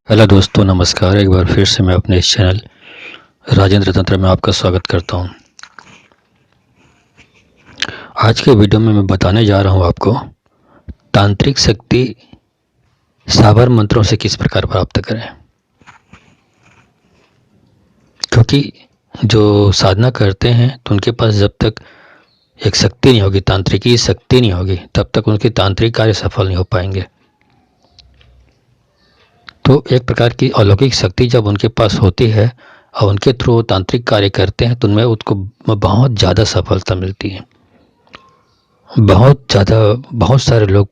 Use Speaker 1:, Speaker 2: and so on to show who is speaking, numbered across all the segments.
Speaker 1: Hello दोस्तों, नमस्कार। एक बार फिर से मैं अपने इस चैनल राजेंद्र तंत्र में आपका स्वागत करता हूं। आज के वीडियो में मैं बताने जा रहा हूं आपको तांत्रिक शक्ति साबर मंत्रों से किस प्रकार प्राप्त करें। क्योंकि जो साधना करते हैं तो उनके पास जब तक एक शक्ति नहीं होगी, तांत्रिकी शक्ति नहीं होगी, तब तक उनके तांत्रिक कार्य सफल नहीं हो पाएंगे। तो एक प्रकार की अलौकिक शक्ति जब उनके पास होती है और उनके थ्रू वो तांत्रिक कार्य करते हैं तो उनमें उसको बहुत ज़्यादा सफलता मिलती है। बहुत सारे लोग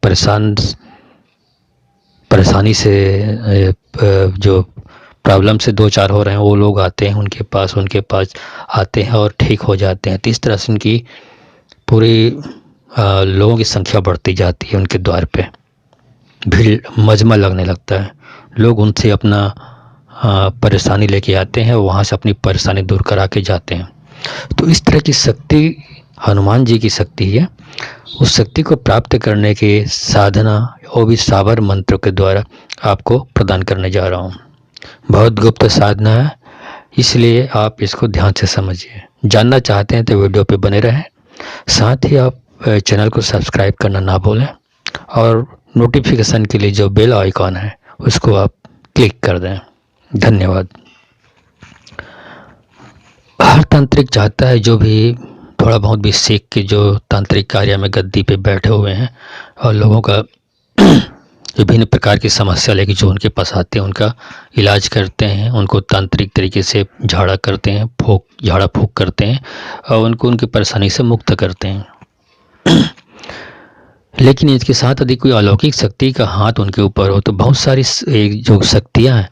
Speaker 1: परेशानी से जो प्रॉब्लम से दो चार हो रहे हैं वो लोग आते हैं उनके पास आते हैं और ठीक हो जाते हैं। तो इस तरह से उनकी पूरी लोगों की संख्या बढ़ती जाती है। उनके द्वार पे भीड़ मजमा लगने लगता है। लोग उनसे अपना परेशानी लेके आते हैं, वहाँ से अपनी परेशानी दूर करा के जाते हैं। तो इस तरह की शक्ति हनुमान जी की शक्ति है। उस शक्ति को प्राप्त करने की साधना वो भी साबर मंत्र के द्वारा आपको प्रदान करने जा रहा हूँ। बहुत गुप्त साधना है, इसलिए आप इसको ध्यान से समझिए। जानना चाहते हैं तो वीडियो पे बने रहें। साथ ही आप चैनल को सब्सक्राइब करना ना भूलें और नोटिफिकेशन के लिए जो बेल आइकॉन है उसको आप क्लिक कर दें। धन्यवाद। हर तांत्रिक चाहता है, जो भी थोड़ा बहुत भी सीख के जो तांत्रिक कार्य में गद्दी पे बैठे हुए हैं और लोगों का विभिन्न प्रकार की समस्या लेके जो उनके पास आते हैं उनका इलाज करते हैं, उनको तांत्रिक तरीके से झाड़ा करते हैं, झाड़ा फूँक करते हैं और उनको उनकी परेशानी से मुक्त करते हैं। लेकिन इसके साथ यदि कोई अलौकिक शक्ति का हाथ उनके ऊपर हो तो बहुत सारी जो शक्तियाँ हैं,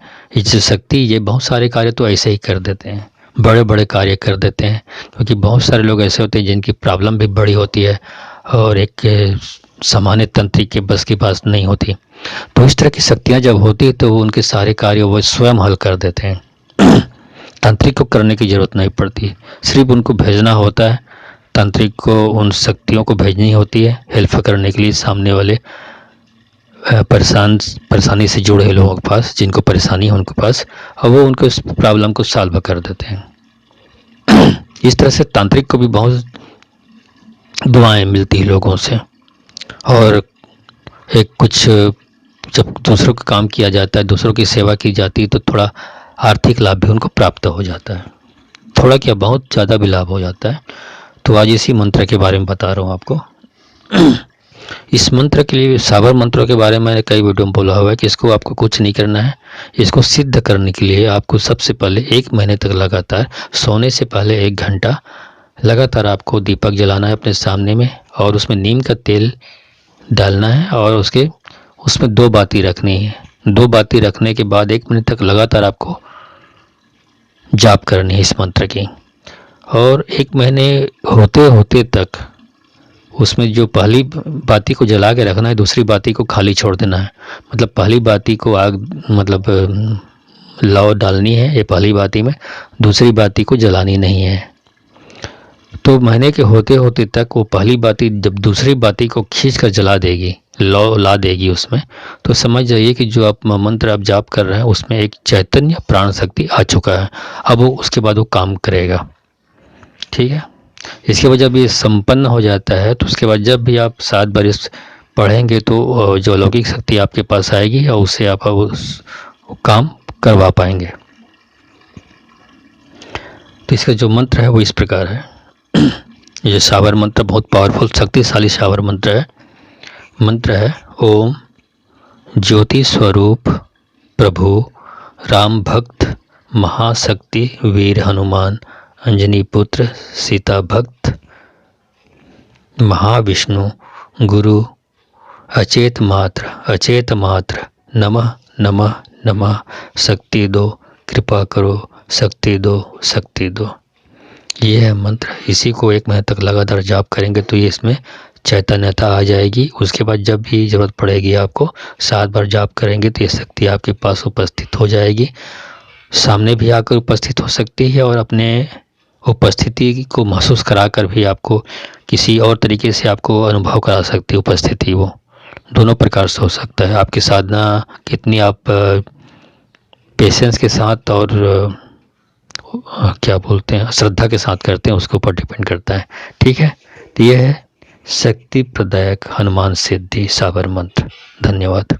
Speaker 1: ये बहुत सारे कार्य तो ऐसे ही कर देते हैं, बड़े बड़े कार्य कर देते हैं। क्योंकि बहुत सारे लोग ऐसे होते हैं जिनकी प्रॉब्लम भी बड़ी होती है और एक सामान्य तंत्रिक के बस की बात नहीं होती। तो इस तरह की शक्तियाँ जब होती है तो वो उनके सारे कार्य वो स्वयं हल कर देते हैं। तांत्रिक को करने की ज़रूरत नहीं पड़ती, सिर्फ उनको भेजना होता है। तांत्रिक को उन शक्तियों को भेजनी होती है हेल्प करने के लिए सामने वाले परेशानी से जुड़े लोगों के पास, जिनको परेशानी है उनके पास, और वो उनको इस प्रॉब्लम को सॉल्व कर देते हैं। इस तरह से तांत्रिक को भी बहुत दुआएं मिलती है लोगों से। और एक कुछ जब दूसरों का काम किया जाता है, दूसरों की सेवा की जाती है तो थोड़ा आर्थिक लाभ भी उनको प्राप्त हो जाता है। थोड़ा क्या, बहुत ज़्यादा भी लाभ हो जाता है। तो आज इसी मंत्र के बारे में बता रहा हूँ आपको। इस मंत्र के लिए, साबर मंत्रों के बारे में मैंने कई वीडियो में बोला हुआ है कि इसको आपको कुछ नहीं करना है। इसको सिद्ध करने के लिए आपको सबसे पहले 1 महीने तक लगातार सोने से पहले 1 घंटा लगातार आपको दीपक जलाना है अपने सामने में, और उसमें नीम का तेल डालना है और उसमें 2 बाती रखनी है। 2 बाती रखने के बाद 1 मिनट तक लगातार आपको जाप करनी है इस मंत्र की। और 1 महीने होते होते तक उसमें जो पहली बाती को जला के रखना है, दूसरी बाती को खाली छोड़ देना है। मतलब पहली बाती को लौ डालनी है ये पहली बाती में, दूसरी बाती को जलानी नहीं है। तो महीने के होते होते तक वो पहली बाती जब दूसरी बाती को खींच कर जला देगी, लौ ला देगी उसमें, तो समझ जाइए कि जो आप मंत्र आप जाप कर रहे हैं उसमें एक चैतन्य प्राण शक्ति आ चुका है। अब वो उसके बाद वो काम करेगा। ठीक है। इसके बाद जब ये संपन्न हो जाता है तो उसके बाद जब भी आप 7 बार इस पढ़ेंगे तो जो अलौकिक शक्ति आपके पास आएगी और उससे आप उस काम करवा पाएंगे। तो इसका जो मंत्र है वो इस प्रकार है। ये साबर मंत्र बहुत पावरफुल, शक्तिशाली साबर मंत्र है। मंत्र है ओम ज्योति स्वरूप प्रभु राम भक्त महाशक्ति वीर हनुमान अंजनी पुत्र सीता भक्त महाविष्णु गुरु अचेत मात्र नमः नमः नमः शक्ति दो, कृपा करो शक्ति दो। ये है मंत्र। इसी को 1 महीने तक लगातार जाप करेंगे तो ये इसमें चैतन्यता आ जाएगी। उसके बाद जब भी ज़रूरत पड़ेगी आपको 7 बार जाप करेंगे तो ये शक्ति आपके पास उपस्थित हो जाएगी। सामने भी आकर उपस्थित हो सकती है और अपने उपस्थिति को महसूस कराकर भी आपको किसी और तरीके से आपको अनुभव करा सकती है उपस्थिति। वो दोनों प्रकार से हो सकता है। आपकी साधना कितनी आप पेशेंस के साथ और क्या बोलते हैं, श्रद्धा के साथ करते हैं, उसके ऊपर डिपेंड करता है। ठीक है, तो यह है शक्ति प्रदायक हनुमान सिद्धि साबर मंत्र। धन्यवाद।